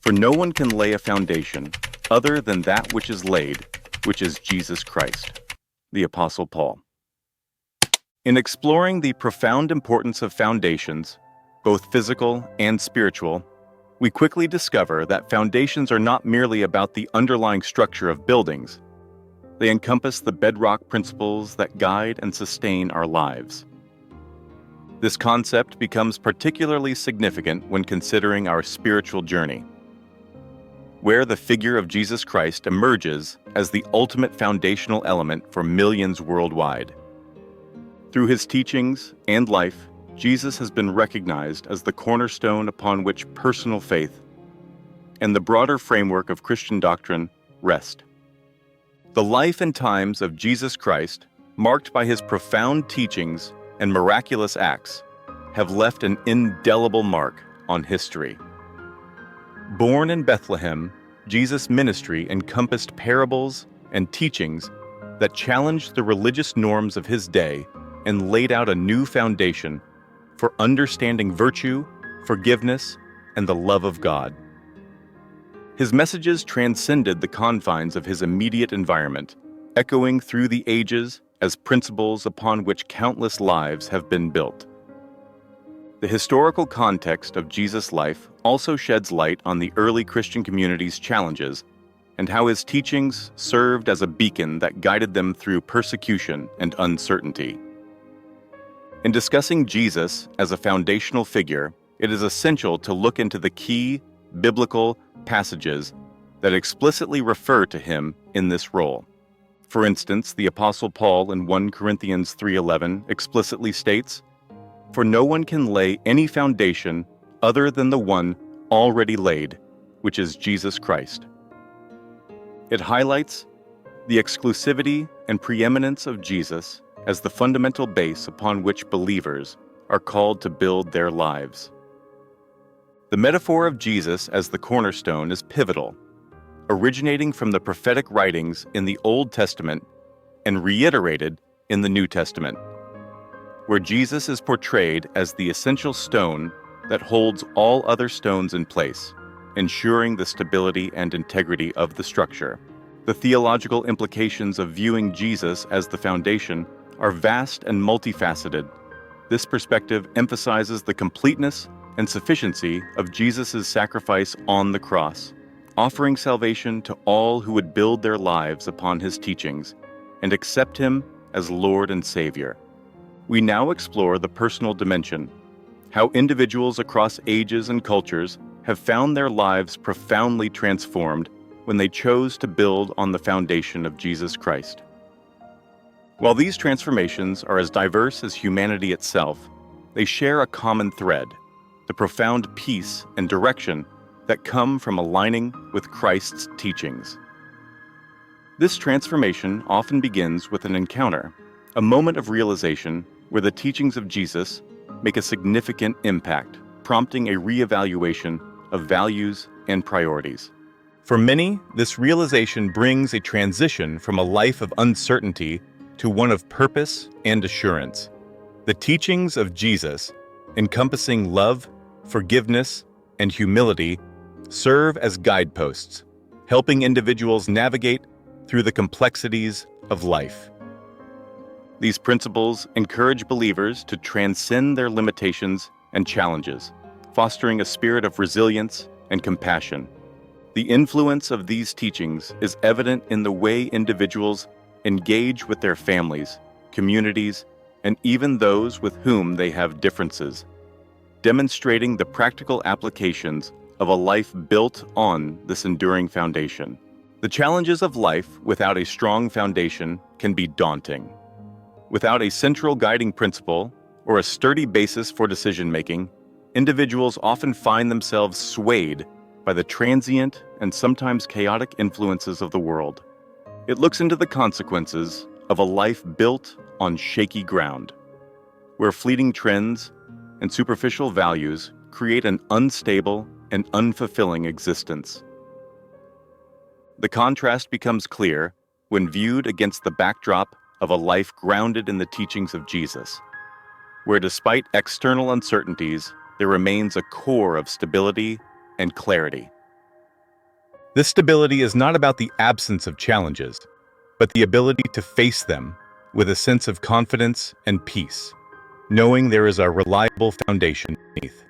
For no one can lay a foundation other than that which is laid, which is Jesus Christ. The Apostle Paul. In exploring the profound importance of foundations, both physical and spiritual, we quickly discover that foundations are not merely about the underlying structure of buildings. They encompass the bedrock principles that guide and sustain our lives. This concept becomes particularly significant when considering our spiritual journey, where the figure of Jesus Christ emerges as the ultimate foundational element for millions worldwide. Through his teachings and life, Jesus has been recognized as the cornerstone upon which personal faith and the broader framework of Christian doctrine rest. The life and times of Jesus Christ, marked by his profound teachings and miraculous acts, have left an indelible mark on history. Born in Bethlehem, Jesus' ministry encompassed parables and teachings that challenged the religious norms of his day and laid out a new foundation for understanding virtue, forgiveness, and the love of God. His messages transcended the confines of his immediate environment, echoing through the ages as principles upon which countless lives have been built. The historical context of Jesus' life also sheds light on the early Christian community's challenges and how his teachings served as a beacon that guided them through persecution and uncertainty. In discussing Jesus as a foundational figure, it is essential to look into the key biblical passages that explicitly refer to him in this role. For instance, the Apostle Paul in 1 Corinthians 3:11 explicitly states, "For no one can lay any foundation other than the one already laid, which is Jesus Christ." It highlights the exclusivity and preeminence of Jesus as the fundamental base upon which believers are called to build their lives. The metaphor of Jesus as the cornerstone is pivotal, originating from the prophetic writings in the Old Testament and reiterated in the New Testament, where Jesus is portrayed as the essential stone that holds all other stones in place, ensuring the stability and integrity of the structure. The theological implications of viewing Jesus as the foundation are vast and multifaceted. This perspective emphasizes the completeness and sufficiency of Jesus' sacrifice on the cross, offering salvation to all who would build their lives upon his teachings and accept him as Lord and Savior. We now explore the personal dimension, how individuals across ages and cultures have found their lives profoundly transformed when they chose to build on the foundation of Jesus Christ. While these transformations are as diverse as humanity itself, they share a common thread: the profound peace and direction that come from aligning with Christ's teachings. This transformation often begins with an encounter, a moment of realization where the teachings of Jesus make a significant impact, prompting a reevaluation of values and priorities. For many, this realization brings a transition from a life of uncertainty to one of purpose and assurance. The teachings of Jesus, encompassing love, forgiveness, and humility, serve as guideposts, helping individuals navigate through the complexities of life. These principles encourage believers to transcend their limitations and challenges, fostering a spirit of resilience and compassion. The influence of these teachings is evident in the way individuals engage with their families, communities, and even those with whom they have differences, demonstrating the practical applications of a life built on this enduring foundation. The challenges of life without a strong foundation can be daunting. Without a central guiding principle or a sturdy basis for decision-making, individuals often find themselves swayed by the transient and sometimes chaotic influences of the world. It looks into the consequences of a life built on shaky ground, where fleeting trends and superficial values create an unstable and unfulfilling existence. The contrast becomes clear when viewed against the backdrop of a life grounded in the teachings of Jesus, where despite external uncertainties, there remains a core of stability and clarity. This stability is not about the absence of challenges, but the ability to face them with a sense of confidence and peace, knowing there is a reliable foundation beneath.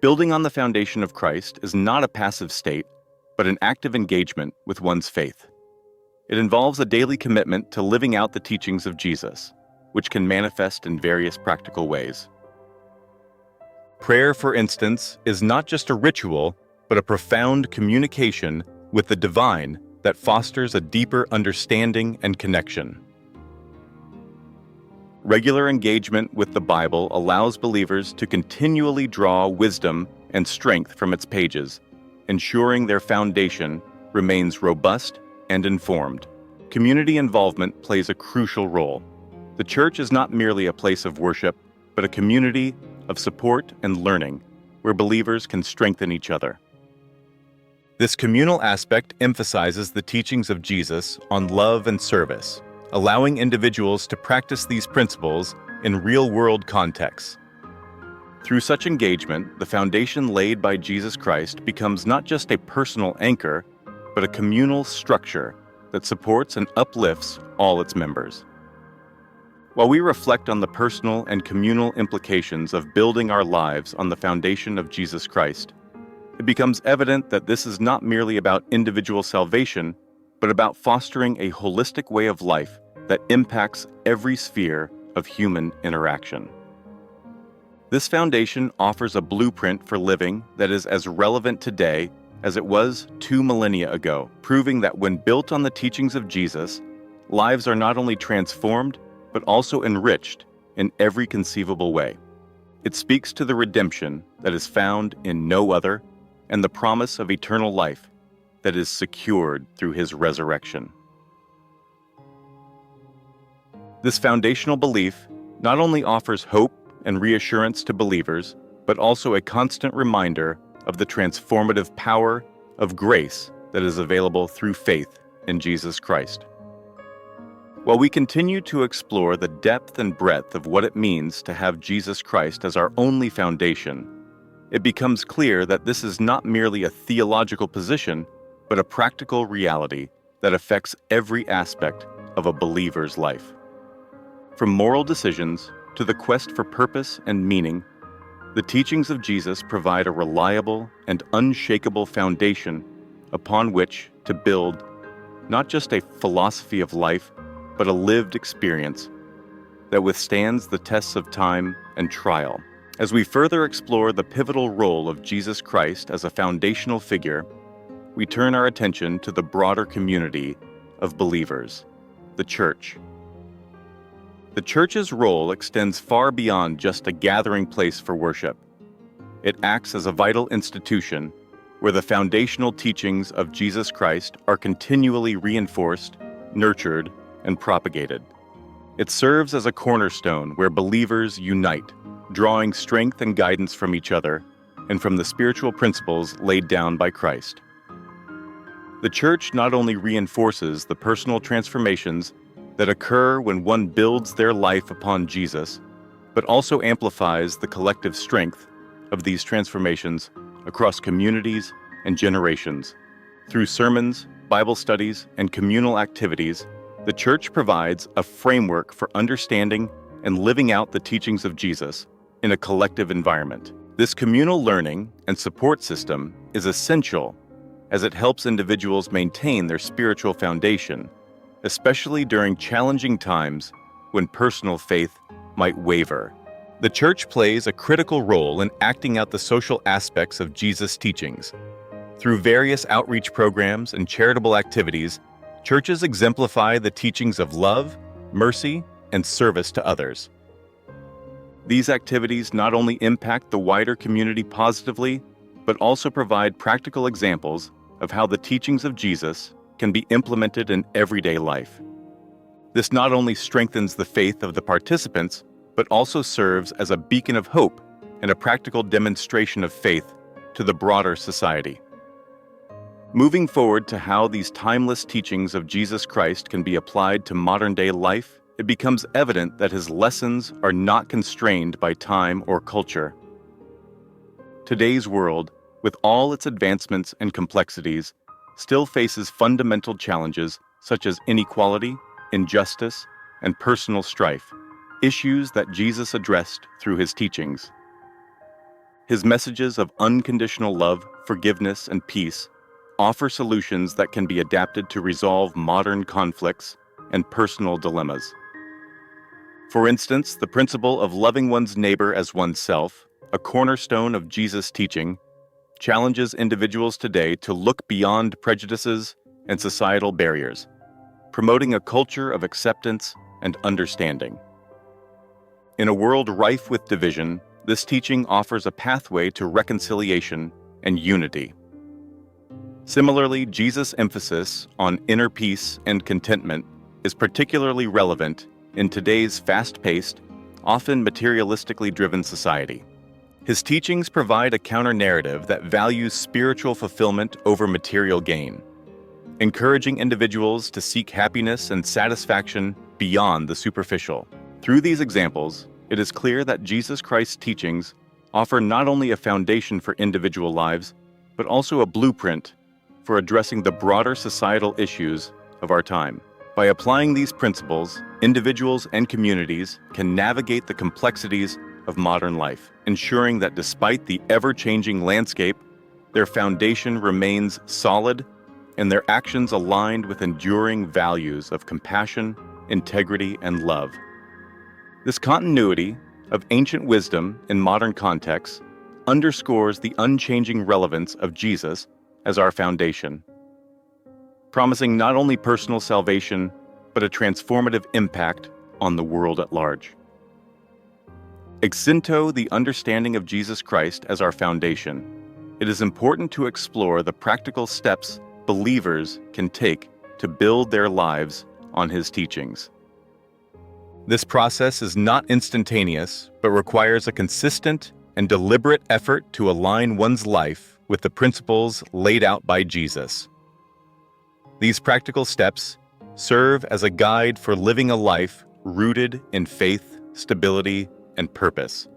Building on the foundation of Christ is not a passive state, but an active engagement with one's faith. It involves a daily commitment to living out the teachings of Jesus, which can manifest in various practical ways. Prayer, for instance, is not just a ritual, but a profound communication with the divine that fosters a deeper understanding and connection. Regular engagement with the Bible allows believers to continually draw wisdom and strength from its pages, ensuring their foundation remains robust and informed. Community involvement plays a crucial role. The church is not merely a place of worship, but a community of support and learning, where believers can strengthen each other. This communal aspect emphasizes the teachings of Jesus on love and service, allowing individuals to practice these principles in real-world contexts. Through such engagement, the foundation laid by Jesus Christ becomes not just a personal anchor, but a communal structure that supports and uplifts all its members. While we reflect on the personal and communal implications of building our lives on the foundation of Jesus Christ, it becomes evident that this is not merely about individual salvation, but about fostering a holistic way of life that impacts every sphere of human interaction. This foundation offers a blueprint for living that is as relevant today as it was 2 millennia ago, proving that when built on the teachings of Jesus, lives are not only transformed, but also enriched in every conceivable way. It speaks to the redemption that is found in no other and the promise of eternal life that is secured through his resurrection. This foundational belief not only offers hope and reassurance to believers, but also a constant reminder of the transformative power of grace that is available through faith in Jesus Christ. While we continue to explore the depth and breadth of what it means to have Jesus Christ as our only foundation, it becomes clear that this is not merely a theological position, but a practical reality that affects every aspect of a believer's life. From moral decisions to the quest for purpose and meaning, the teachings of Jesus provide a reliable and unshakable foundation upon which to build not just a philosophy of life, but a lived experience that withstands the tests of time and trial. As we further explore the pivotal role of Jesus Christ as a foundational figure, we turn our attention to the broader community of believers, the church. The church's role extends far beyond just a gathering place for worship. It acts as a vital institution where the foundational teachings of Jesus Christ are continually reinforced, nurtured, and propagated. It serves as a cornerstone where believers unite, drawing strength and guidance from each other and from the spiritual principles laid down by Christ. The church not only reinforces the personal transformations that occur when one builds their life upon Jesus, but also amplifies the collective strength of these transformations across communities and generations. Through sermons, Bible studies, and communal activities, the church provides a framework for understanding and living out the teachings of Jesus in a collective environment. This communal learning and support system is essential as it helps individuals maintain their spiritual foundation, especially during challenging times when personal faith might waver. The church plays a critical role in acting out the social aspects of Jesus' teachings. Through various outreach programs and charitable activities, churches exemplify the teachings of love, mercy, and service to others. These activities not only impact the wider community positively, but also provide practical examples of how the teachings of Jesus can be implemented in everyday life. This not only strengthens the faith of the participants, but also serves as a beacon of hope and a practical demonstration of faith to the broader society. Moving forward to how these timeless teachings of Jesus Christ can be applied to modern-day life, it becomes evident that his lessons are not constrained by time or culture. Today's world with all its advancements and complexities, still faces fundamental challenges such as inequality, injustice, and personal strife, issues that Jesus addressed through his teachings. His messages of unconditional love, forgiveness, and peace offer solutions that can be adapted to resolve modern conflicts and personal dilemmas. For instance, the principle of loving one's neighbor as oneself, a cornerstone of Jesus' teaching, challenges individuals today to look beyond prejudices and societal barriers, promoting a culture of acceptance and understanding. In a world rife with division, this teaching offers a pathway to reconciliation and unity. Similarly, Jesus' emphasis on inner peace and contentment is particularly relevant in today's fast-paced, often materialistically driven society. His teachings provide a counter-narrative that values spiritual fulfillment over material gain, encouraging individuals to seek happiness and satisfaction beyond the superficial. Through these examples, it is clear that Jesus Christ's teachings offer not only a foundation for individual lives, but also a blueprint for addressing the broader societal issues of our time. By applying these principles, individuals and communities can navigate the complexities of modern life, ensuring that despite the ever-changing landscape, their foundation remains solid and their actions aligned with enduring values of compassion, integrity, and love. This continuity of ancient wisdom in modern contexts underscores the unchanging relevance of Jesus as our foundation, promising not only personal salvation, but a transformative impact on the world at large. Exento the understanding of Jesus Christ as our foundation, it is important to explore the practical steps believers can take to build their lives on his teachings. This process is not instantaneous, but requires a consistent and deliberate effort to align one's life with the principles laid out by Jesus. These practical steps serve as a guide for living a life rooted in faith, stability, and purpose.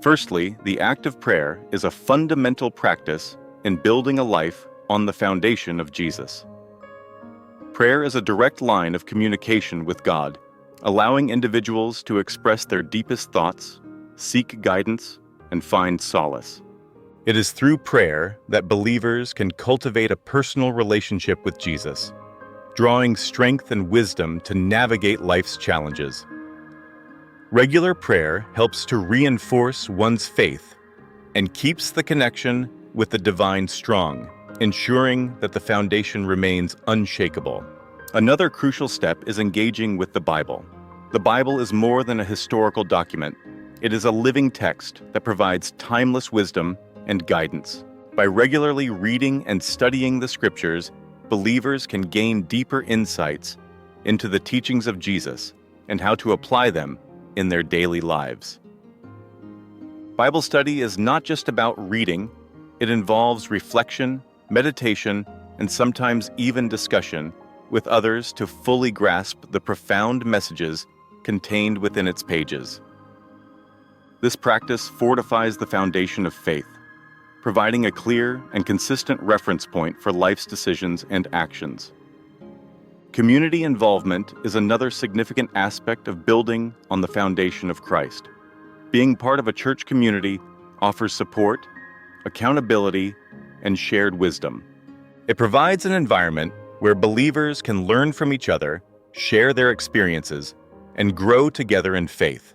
Firstly, the act of prayer is a fundamental practice in building a life on the foundation of Jesus. Prayer is a direct line of communication with God, allowing individuals to express their deepest thoughts, seek guidance, and find solace. It is through prayer that believers can cultivate a personal relationship with Jesus, drawing strength and wisdom to navigate life's challenges. Regular prayer helps to reinforce one's faith and keeps the connection with the divine strong, ensuring that the foundation remains unshakable. Another crucial step is engaging with the Bible. The Bible is more than a historical document. It is a living text that provides timeless wisdom and guidance. By regularly reading and studying the Scriptures, believers can gain deeper insights into the teachings of Jesus and how to apply them in their daily lives. Bible study is not just about reading, it involves reflection, meditation, and sometimes even discussion with others to fully grasp the profound messages contained within its pages. This practice fortifies the foundation of faith, providing a clear and consistent reference point for life's decisions and actions. Community involvement is another significant aspect of building on the foundation of Christ. Being part of a church community offers support, accountability, and shared wisdom. It provides an environment where believers can learn from each other, share their experiences, and grow together in faith.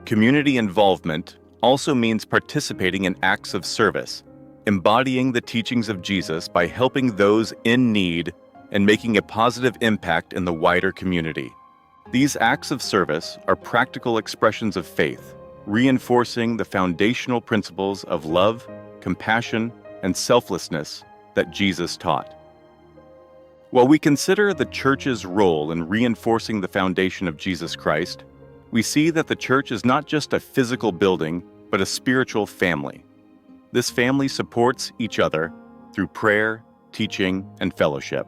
Community involvement also means participating in acts of service, embodying the teachings of Jesus by helping those in need and making a positive impact in the wider community. These acts of service are practical expressions of faith, reinforcing the foundational principles of love, compassion, and selflessness that Jesus taught. While we consider the church's role in reinforcing the foundation of Jesus Christ, we see that the church is not just a physical building, but a spiritual family. This family supports each other through prayer, teaching, and fellowship.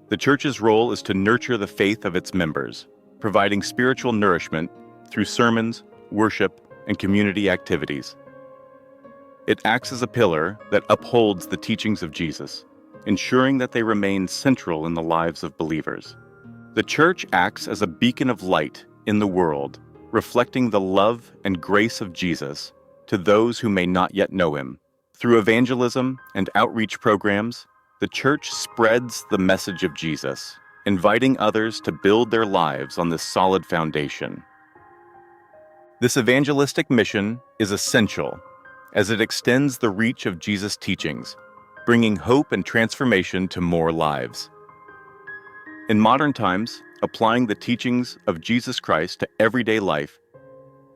The church's role is to nurture the faith of its members, providing spiritual nourishment through sermons, worship, and community activities. It acts as a pillar that upholds the teachings of Jesus, ensuring that they remain central in the lives of believers. The church acts as a beacon of light in the world, reflecting the love and grace of Jesus to those who may not yet know him. Through evangelism and outreach programs, the church spreads the message of Jesus, inviting others to build their lives on this solid foundation. This evangelistic mission is essential as it extends the reach of Jesus' teachings, bringing hope and transformation to more lives. In modern times, applying the teachings of Jesus Christ to everyday life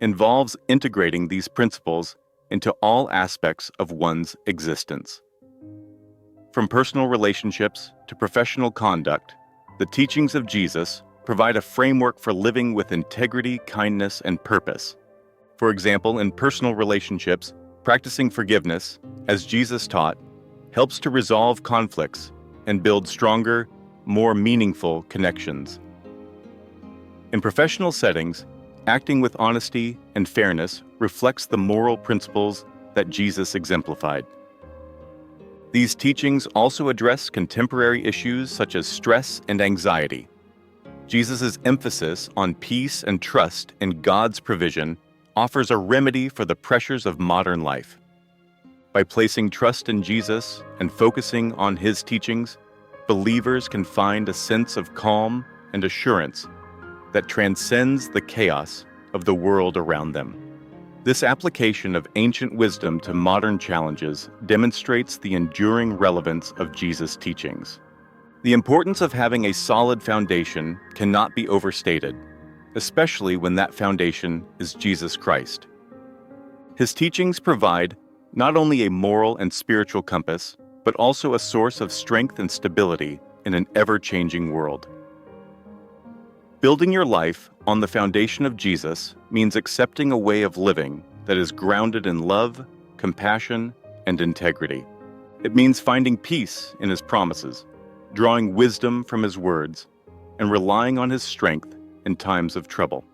involves integrating these principles into all aspects of one's existence. From personal relationships to professional conduct, the teachings of Jesus provide a framework for living with integrity, kindness, and purpose. For example, in personal relationships, practicing forgiveness, as Jesus taught, helps to resolve conflicts and build stronger, more meaningful connections. In professional settings, acting with honesty and fairness reflects the moral principles that Jesus exemplified. These teachings also address contemporary issues such as stress and anxiety. Jesus' emphasis on peace and trust in God's provision offers a remedy for the pressures of modern life. By placing trust in Jesus and focusing on his teachings, believers can find a sense of calm and assurance that transcends the chaos of the world around them. This application of ancient wisdom to modern challenges demonstrates the enduring relevance of Jesus' teachings. The importance of having a solid foundation cannot be overstated, especially when that foundation is Jesus Christ. His teachings provide not only a moral and spiritual compass, but also a source of strength and stability in an ever-changing world. Building your life on the foundation of Jesus means accepting a way of living that is grounded in love, compassion, and integrity. It means finding peace in his promises, drawing wisdom from his words, and relying on his strength in times of trouble.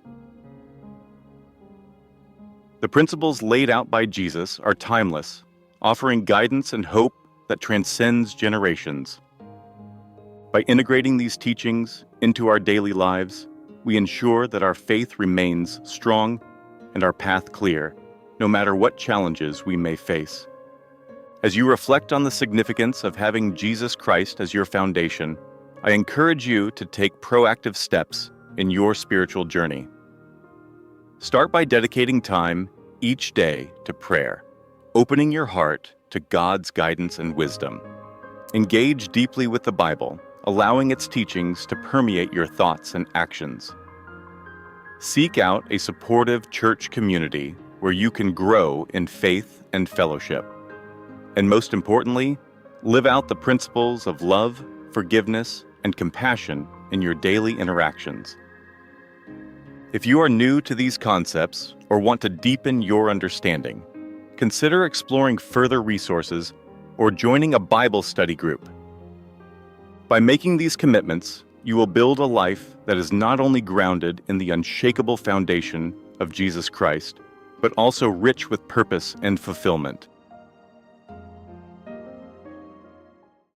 The principles laid out by Jesus are timeless, offering guidance and hope that transcends generations. By integrating these teachings into our daily lives, we ensure that our faith remains strong and our path clear, no matter what challenges we may face. As you reflect on the significance of having Jesus Christ as your foundation, I encourage you to take proactive steps in your spiritual journey. Start by dedicating time each day to prayer, opening your heart to God's guidance and wisdom. Engage deeply with the Bible, allowing its teachings to permeate your thoughts and actions. Seek out a supportive church community where you can grow in faith and fellowship. And most importantly, live out the principles of love, forgiveness, and compassion in your daily interactions. If you are new to these concepts or want to deepen your understanding, consider exploring further resources or joining a Bible study group. By making these commitments, you will build a life that is not only grounded in the unshakable foundation of Jesus Christ, but also rich with purpose and fulfillment.